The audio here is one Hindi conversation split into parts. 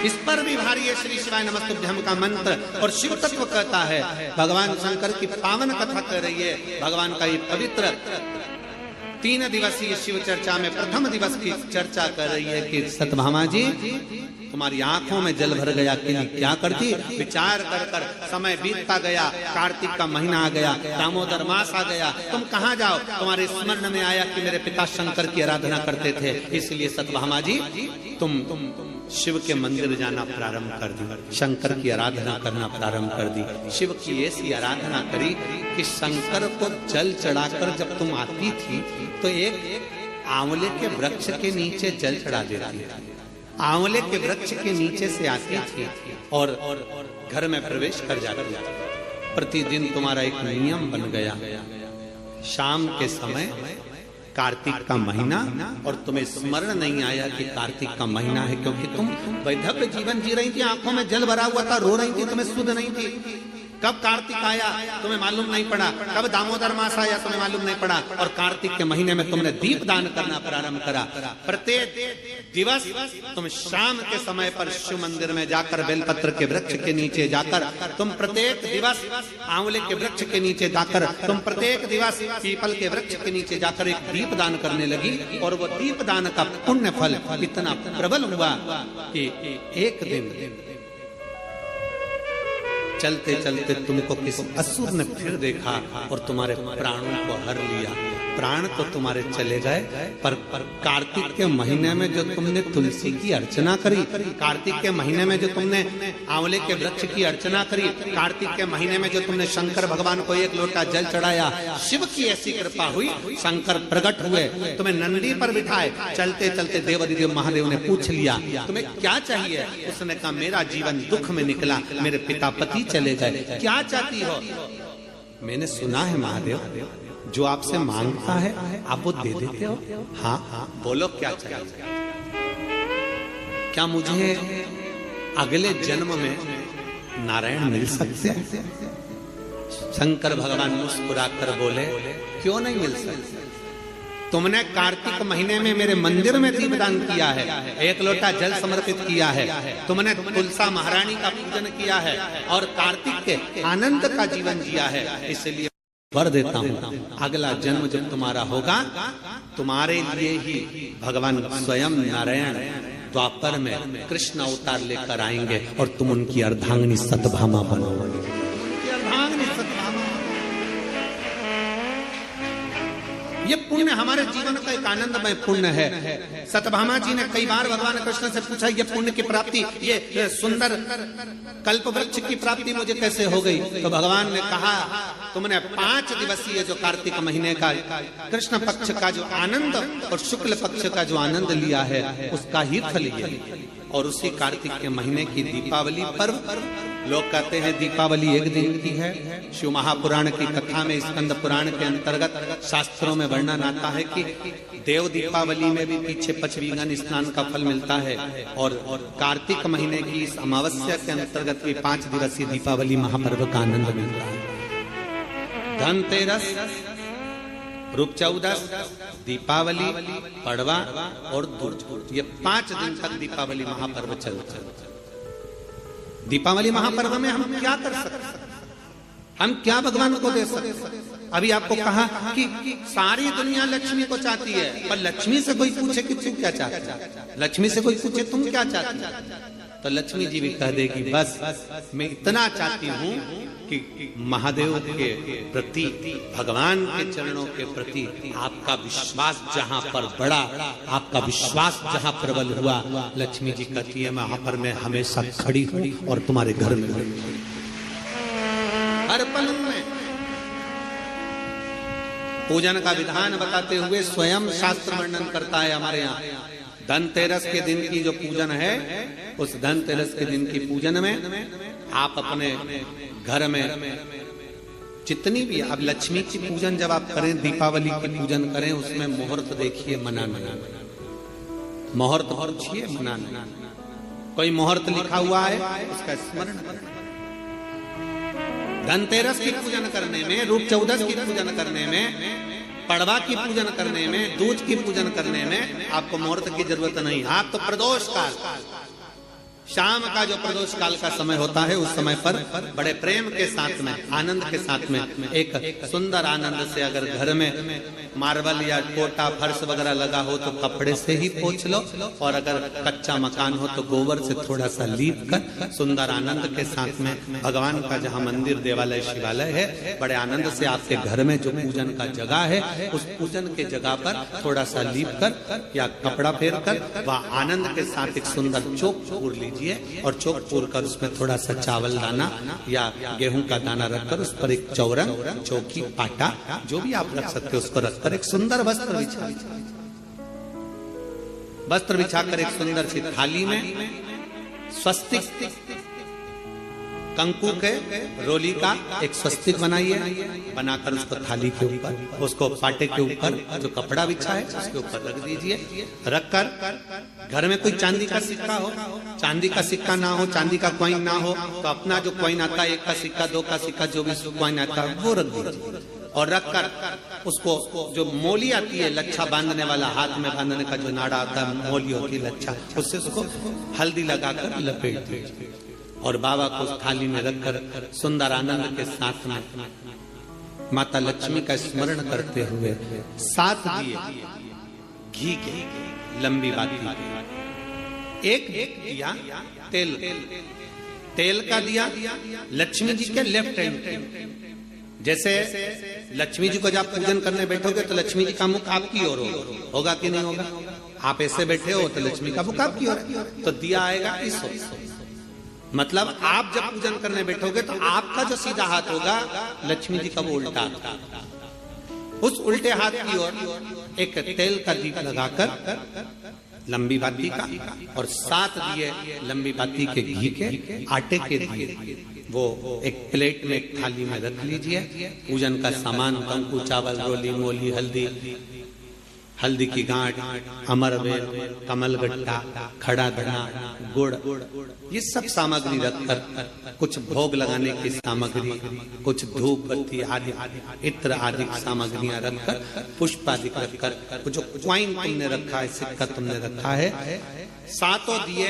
इस पर भी भारी है श्री शिवाय नमस्तुभ्यम का मंत्र। और शिव तत्व कहता है, भगवान शंकर की पावन कथा कर रही है, भगवान का ये पवित्र 3 दिवसीय शिव चर्चा में प्रथम दिवस की चर्चा कर रही है कि सत्यभामा जी तुम्हारी आंखों में जल भर गया कि नहीं, क्या करती? विचार कर कर समय बीतता गया, कार्तिक का महीना आ गया, दामोदर मास आ गया, तुम कहाँ जाओ? तुम्हारे स्मरण में आया कि मेरे पिता शंकर की आराधना करते थे, इसलिए सत्यभामा जी तुम शिव के मंदिर जाना प्रारंभ कर दी, शंकर की आराधना करना प्रारंभ कर दी। शिव की ऐसी आराधना करी कि शंकर को जल चढ़ाकर जब तुम आती थी तो एक आंवले के वृक्ष के नीचे जल चढ़ा देती थी, आंवले के वृक्ष के नीचे से आती थी और घर में प्रवेश कर जाती थी। प्रतिदिन तुम्हारा एक नियम बन गया, शाम के समय कार्तिक का महीना, और तुम्हें स्मरण नहीं आया कि कार्तिक का महीना है, क्योंकि तुम वैधव्य जीवन जी रही थी, आंखों में जल भरा हुआ था, रो रही थी, तुम्हें सुध नहीं थी। कब कार्तिक आया तुम्हें मालूम नहीं पड़ा, कब दामोदर मास आया तुम्हें मालूम नहीं पड़ा, और कार्तिक के महीने में तुमने दीप दान करना प्रारंभ करा। प्रत्येक दिवस तुम शाम के समय पर शिव मंदिर में जाकर बेलपत्र के वृक्ष के नीचे जाकर, तुम प्रत्येक दिवस आंवले के वृक्ष के नीचे जाकर, तुम प्रत्येक दिवस पीपल के वृक्ष के नीचे जाकर एक दीप दान करने लगी। और वो दीप दान का पुण्य फल इतना प्रबल हुआ कि एक दिन चलते चलते तुमको किसी असुर ने फिर देखा और तुम्हारे प्राणों को हर लिया। प्राण तो तुम्हारे चले गए, पर कार्तिक के महीने में जो तुमने तुलसी की अर्चना करी, कार्तिक के महीने में जो तुमने आंवले के वृक्ष की अर्चना करी, कार्तिक के महीने में जो तुमने शंकर भगवान को 1 लोटा जल चढ़ाया, शिव की ऐसी कृपा हुई, शंकर प्रकट हुए, तुम्हें नंदी पर बिठाए। चलते चलते देवाधिदेव महादेव ने पूछ लिया तुम्हें क्या चाहिए? उसने कहा मेरा जीवन दुख में निकला, मेरे पिता पति चले गए, क्या चाहती हो? मैंने सुना है महादेव जो आपसे मांगता है आप वो दे देते हो। हाँ हाँ बोलो क्या चाहिए? क्या मुझे अगले जन्म में नारायण मिल सकते हैं? शंकर भगवान मुस्कुराकर बोले क्यों नहीं मिल सकते? तुमने कार्तिक महीने में मेरे मंदिर में दीपदान किया है, 1 लोटा जल समर्पित किया है, तुमने तुलसा महारानी का पूजन किया है और कार्तिक के आनंद का जीवन जिया है, इसलिए वर देता हूँ अगला जन्म जब तुम्हारा होगा तुम्हारे लिए ही भगवान स्वयं नारायण द्वापर में कृष्ण अवतार लेकर आएंगे और तुम उनकी अर्धांगिनी सत्यभामा बनोगे। ये पुण्य हमारे जीवन का एक आनंदमय पुण्य है। सत्यभामा जी ने कई बार भगवान कृष्ण से पूछा ये पुण्य की प्राप्ति, ये सुंदर कल्प वृक्ष की प्राप्ति मुझे कैसे हो गई? तो भगवान ने कहा तुमने 5 दिवसीय जो कार्तिक महीने का कृष्ण पक्ष का जो आनंद और शुक्ल पक्ष का जो आनंद लिया है उसका ही फल ये। और उसी कार्तिक के महीने की दीपावली पर्व, लोग कहते हैं दीपावली 1 दिन की है। शिव महापुराण की कथा में स्कंद पुराण के अंतर्गत शास्त्रों में वर्णन आता है कि देव दीपावली में भी पीछे पचवीगन स्नान का फल मिलता है और कार्तिक महीने की इस अमावस्या के अंतर्गत भी 5 दिवसीय दीपावली महापर्व का आनंद मिलता है। धनतेरस, रूप चौदस, दीपावली, पड़वा और दुर्ज, ये 5 दिन तक दीपावली महापर्व चलता है। दीपावली महापर्व में हम क्या कर सकते? हम क्या भगवान को दे सकते? अभी आपको कहा कि सारी दुनिया लक्ष्मी को चाहती है, पर लक्ष्मी से कोई पूछे कि तू क्या चाहता है, लक्ष्मी से कोई पूछे तुम क्या चाहती है, तो लक्ष्मी जी भी कह देगी बस मैं इतना चाहती हूँ कि महादेव के प्रति, भगवान के चरणों के प्रति आपका विश्वास जहाँ पर बढ़ा, आपका विश्वास जहाँ प्रबल हुआ, लक्ष्मी जी कहती है वहां पर मैं हमेशा खड़ी हूँ और तुम्हारे घर में हर पल में। पूजन का विधान बताते हुए स्वयं शास्त्र वर्णन करता है हमारे यहाँ। धनतेरस के दिन की जो पूजन है, उस धनतेरस के दिन की पूजन में आप अपने घर में जितनी भी अब लक्ष्मी की पूजन जब आप करें, दीपावली की पूजन करें, उसमें मुहूर्त देखिए, मनाना, मुहूर्त पूछिए, मनाना। कोई मुहूर्त लिखा हुआ है उसका स्मरण करें। धनतेरस की पूजन करने में, रूप चौदस की पूजन करने में, पड़वा की पूजन करने में, दूज की पूजन करने में आपको मुहूर्त की जरूरत नहीं। आप तो प्रदोष काल शाम का जो प्रदोष काल का समय होता है, उस समय पर बड़े प्रेम के साथ में, आनंद के साथ में, एक सुंदर आनंद से अगर घर में मार्बल या कोटा फर्श वगैरह लगा हो तो कपड़े से ही पोंछ लो, और अगर कच्चा मकान हो तो गोबर से थोड़ा सा लीप कर सुंदर आनंद के साथ में भगवान का जहाँ मंदिर, देवालय, शिवालय है, बड़े आनंद से आपके घर में जो पूजन का जगह है, उस पूजन के जगह पर थोड़ा सा लीप कर या कपड़ा फेर कर वह आनंद के साथ एक सुंदर चौक पूर लीजिए, और चौक पूर कर उसमें थोड़ा सा चावल दाना या गेहूं का दाना रखकर उस पर एक चौरंग, चौकी, पाटा जो भी आप रख सकते हो उसको रखकर एक सुंदर वस्त्र बिछाकर एक सुंदर सी थाली में स्वस्तिक कंकु के रोली का एक स्वस्तिक बनाइए, बनाकर उसको थाली के ऊपर, उसको पाटे के ऊपर जो कपड़ा बिछा है उसके ऊपर रख दीजिए। रखकर घर में कोई चांदी का सिक्का हो, चांदी का सिक्का ना हो, चांदी का कॉइन ना हो तो अपना जो कॉइन आता है, 1 का सिक्का, 2 का सिक्का, जो भी कॉइन आता है वो रख दीजिए। और रखकर उसको जो मोली आती है, लच्छा बांधने वाला, हाथ में बांधने का जो नाड़ा आता है, मोली होती है लच्छा, उससे उसको हल्दी लगाकर लपेट दीजिए और बाबा को उस थाली में रखकर सुंदर आनंद के साथ में माता लक्ष्मी का स्मरण करते हुए 7 दिए घी के, लंबी बाती, एक दिया तेल का दिया लक्ष्मी जी के लेफ्ट हैंड। जैसे लक्ष्मी जी को जब पूजन करने बैठोगे तो लक्ष्मी जी का मुख आपकी ओर होगा कि नहीं होगा? आप ऐसे बैठे हो तो लक्ष्मी का मुख आपकी ओर, तो दिया आएगा इस ओर। मतलब आप जब पूजन करने बैठोगे तो आपका जो सीधा हाथ होगा लक्ष्मी जी का वो उल्टा, उस उल्टे हाथ की ओर एक तेल का दीप लगाकर लंबी बाती का और 7 दिए लंबी बाती के घी के, आटे के दिए वो एक प्लेट में, एक थाली में रख लीजिए। पूजन का सामान, कंकु, चावल, रोली, मोली, हल्दी की गांठ, अमरवेल, कमलगट्टा, खड़ा धना, गुड़, ये सब सामग्री रखकर कुछ भोग लगाने की सामग्री, कुछ धूप बत्ती आदि, इत्र आदि सामग्रियां रखकर, पुष्प आदि रखकर, जो क्वाइन तुमने रखा है, सिक्का तुमने रखा है, 7 दिए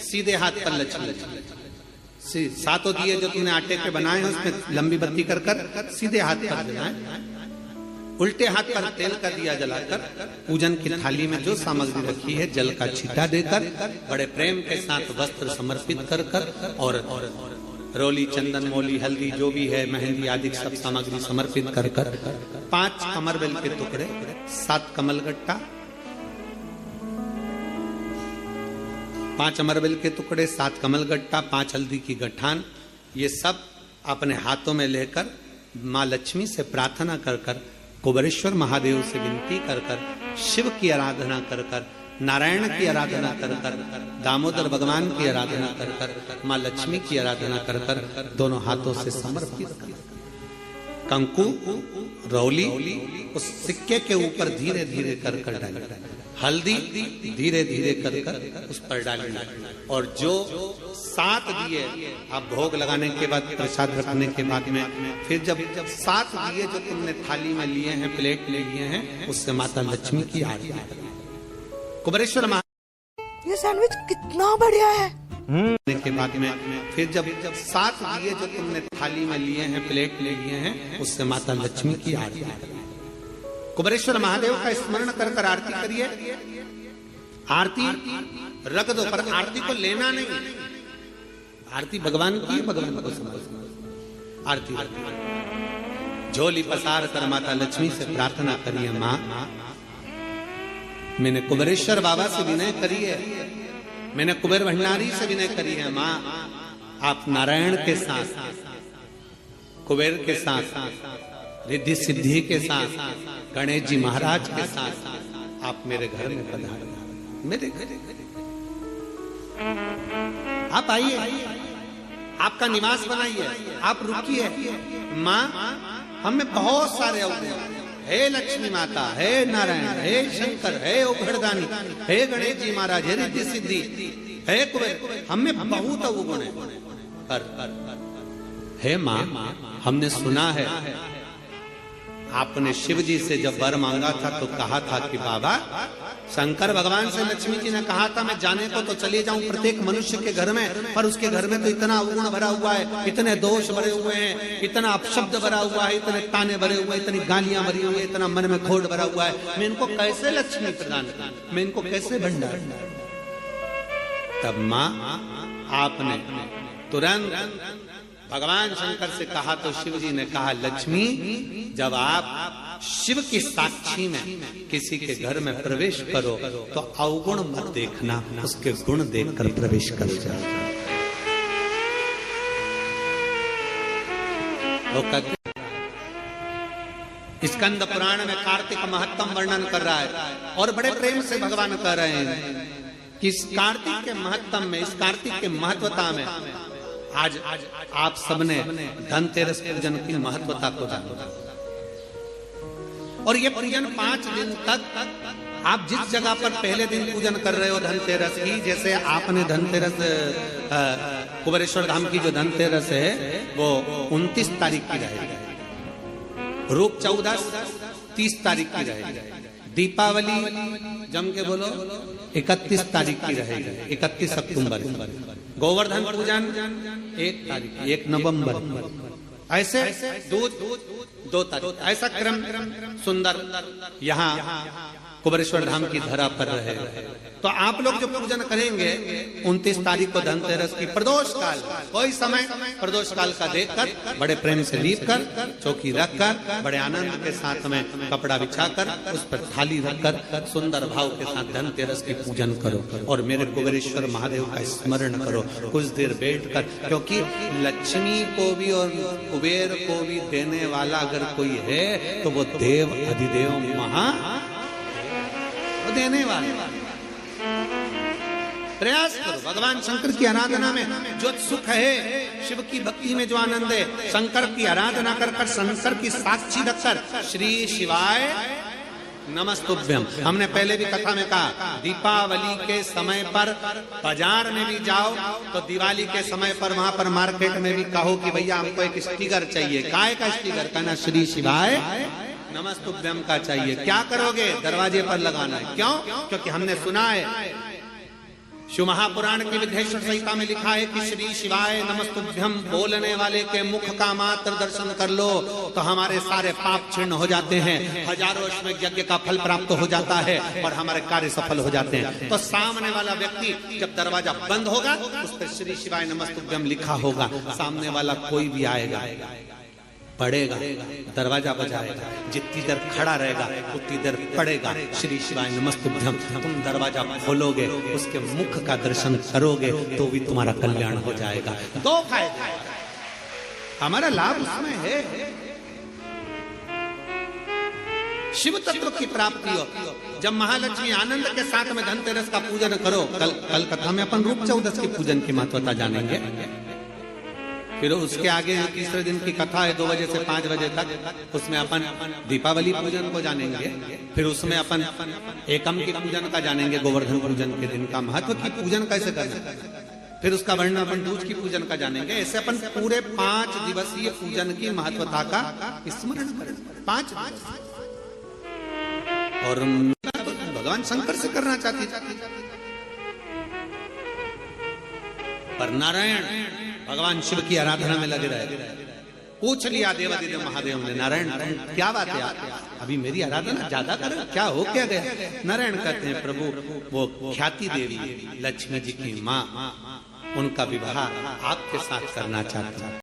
सीधे हाथ पर लक्ष्मी, 7 दिए जो तुमने आटे के बनाए हैं उसमें लंबी बत्ती कर सीधे हाथ पर जलाएं। उल्टे हाथ पर तेल का दिया जलाकर पूजन की थाली में जो सामग्री रखी है जल का छींटा देकर बड़े प्रेम के साथ वस्त्र समर्पित कर और रोली, चंदन, मोली, हल्दी जो भी है, मेहंदी आदि सब सामग्री समर्पित कर 5 अमरवेल के टुकड़े, 7 कमलगट्टा, 5 अमरवेल के टुकड़े, 7 कमलगट्टा, 5 हल्दी की गठान, ये सब अपने हाथों में लेकर माँ लक्ष्मी से प्रार्थना कर कुबेरेश्वर महादेव से विनती कर शिव की आराधना कर नारायण की आराधना कर दामोदर भगवान की आराधना कर माँ लक्ष्मी की आराधना कर दोनों हाथों से समर्पित कंकु, रौली उस सिक्के के ऊपर धीरे धीरे कर डालें, हल्दी धीरे धीरे कर उस पर डालें, और जो 7 दिए आप भोग लगाने के बाद, प्रसाद रखने के बाद में, फिर जब 7 दिए जो तुमने थाली में लिए हैं, प्लेट में लिए हैं, उससे माता लक्ष्मी की आरती कुबेरेश्वर महादेव। ये सैंडविच कितना बढ़िया है। के बाद में फिर जब 7 दिए जो तुमने थाली में लिए हैं, प्लेट में लिए हैं, उससे माता लक्ष्मी की आरती कुबेरेश्वर महादेव का स्मरण कर आरती करिए। आरती रख दो, पर आरती को लेना नहीं, आरती भगवान की, भगवान को समझ। आरती झोली पसार कर माता लक्ष्मी से प्रार्थना करिए, माँ मैंने कुबेरेश्वर बाबा से विनय करी है, मैंने कुबेर भंडारी से विनय करी है, माँ आप नारायण के साथ, कुबेर के साथ, रिद्धि सिद्धि के साथ, गणेश जी महाराज के साथ आप मेरे घर में पधारिए, मेरे घर आप आइए, आपका निवास बनाइए, आप रुकिए। माँ हमें बहुत सारे अवगुण, हे लक्ष्मी माता, हे नारायण, हे शंकर, हे उघड़दानी, हे गणेश जी महाराज, हे रिद्धि सिद्धि, हे कुबेर, हमें बहुत अवगुण है, पर हे माँ हमने सुना है आपने शिव जी से जब वर मांगा था तो कहा था कि बाबा, शंकर भगवान से लक्ष्मी जी ने कहा था मैं जाने को तो चले जाऊं प्रत्येक मनुष्य के घर में, पर उसके घर में तो इतना अवगुण भरा हुआ है, इतने दोष भरे हुए हैं, इतना अपशब्द भरा हुआ है, इतने ताने भरे हुए, इतनी गालियां भरी हुई है, इतना मन में खोट भरा हुआ है, मैं इनको कैसे लक्ष्मी प्रदान करूं, मैं इनको कैसे भंडार। तब मां आपने तुरंत भगवान शंकर से कहा तो शिव जी ने कहा, लक्ष्मी जब आप शिव की साक्षी में किसी के घर में प्रवेश करो तो अवगुण मत देखना, उसके गुण देखकर प्रवेश कर जाओ। स्कंद पुराण में कार्तिक महत्तम वर्णन कर रहा है और बड़े प्रेम से भगवान कह रहे हैं कि इस कार्तिक के महत्तम में, इस कार्तिक के महत्वता में आज आप सबने धनतेरस पूजन की महत्वता को जाना। और ये पूजन 5 दिन तक आप जिस जगह पर पहले दिन पूजन कर रहे हो धनतेरस की, जैसे आपने धनतेरस कुबेरेश्वर धाम की जो धनतेरस है वो 29 तारीख की रहेगी, रूप 14 30 तारीख की रहेगी, दीपावली जम के बोलो 31 तारीख की रहेगी, 31 अक्टूबर, गोवर्धन पूजन 1 तारीख, 1 नवंबर, ऐसे 2 तारीख, ऐसा क्रम सुंदर यहाँ कुबेरेश्वर धाम की धरा पर रहे। तो आप लोग जो पूजन करेंगे 29 तारीख को धनतेरस की प्रदोष काल, कोई समय प्रदोष काल का देखकर बड़े प्रेम से लीप कर, चौकी रखकर, बड़े आनंद के साथ में कपड़ा बिछाकर, उस पर थाली रखकर सुंदर भाव के साथ धनतेरस की पूजन करो और मेरे कुबेरेश्वर महादेव का स्मरण करो कुछ देर बैठकर, क्योंकि लक्ष्मी को भी और कुबेर को भी देने वाला अगर कोई है तो वो देव अधिदेव महा देने वाले। प्रयास करो भगवान शंकर की आराधना में जो सुख है, शिव की भक्ति में जो आनंद है, शंकर की आराधना कर कर, शंकर की साक्षी रखकर, श्री शिवाय नमस्तुभ्यम। हमने पहले भी कथा में कहा, दीपावली के समय पर बाजार में भी जाओ तो दिवाली के समय पर वहां पर मार्केट में भी कहो कि भैया हमको एक स्टिकर चाहिए, काय का स्टिकर, कहना श्री शिवाय नमस्तुभ्यम का चाहिए। क्या करोगे? दरवाजे पर लगाना है। क्यों? क्योंकि हमने सुना है, शिव महापुराण की विद्येश्वर संहिता में लिखा है कि श्री शिवाय नमस्तुभ्यम बोलने वाले के मुख का मात्र दर्शन कर लो तो हमारे सारे पाप क्षीण हो जाते हैं, हजारों अश्वमेध यज्ञ का फल प्राप्त हो जाता है और हमारे कार्य सफल हो जाते हैं। तो सामने वाला व्यक्ति जब दरवाजा बंद होगा उस पर श्री शिवाय नमस्तुभ्यम लिखा होगा, सामने वाला कोई भी आएगा, पड़ेगा, दरवाजा बजाएगा, जितनी देर खड़ा रहेगा उतनी देर पड़ेगा, श्री शिवाय नमस्तुभ्यम। तुम दरवाजा खोलोगे, उसके मुख का दर्शन करोगे तो भी तुम्हारा कल्याण हो जाएगा। 2 फायदे, हमारा लाभ उसमें है, शिव तत्व की प्राप्ति हो। जब महालक्ष्मी आनंद के साथ में धनतेरस का पूजन करो, कल कथा में अपन रूप 14 की पूजन की महत्वता जानेंगे। फिर उसके आगे तीसरे दिन की कथा है 2 बजे से 5 बजे तक, उसमें अपन दीपावली पूजन को जानेंगे। फिर उसमें अपन एकम की पूजन का जानेंगे, गोवर्धन पूजन के दिन का महत्व की पूजन कैसे करना, फिर उसका वर्णन अपन दूज की पूजन का जानेंगे। ऐसे अपन पूरे 5 दिवसीय पूजन की महत्वता का स्मरण करेंगे। 5 और भगवान शंकर से करना चाहती थी, पर नारायण भगवान शिव की आराधना में लगे रहे। पूछ लिया देवादिदेव महादेव ने, नारायण क्या बात है, अभी मेरी आराधना ज्यादा कर, क्या हो क्या गया? नारायण कहते हैं, प्रभु वो ख्याति देवी लक्ष्मी जी की माँ, उनका विवाह आपके साथ करना चाहता हूं।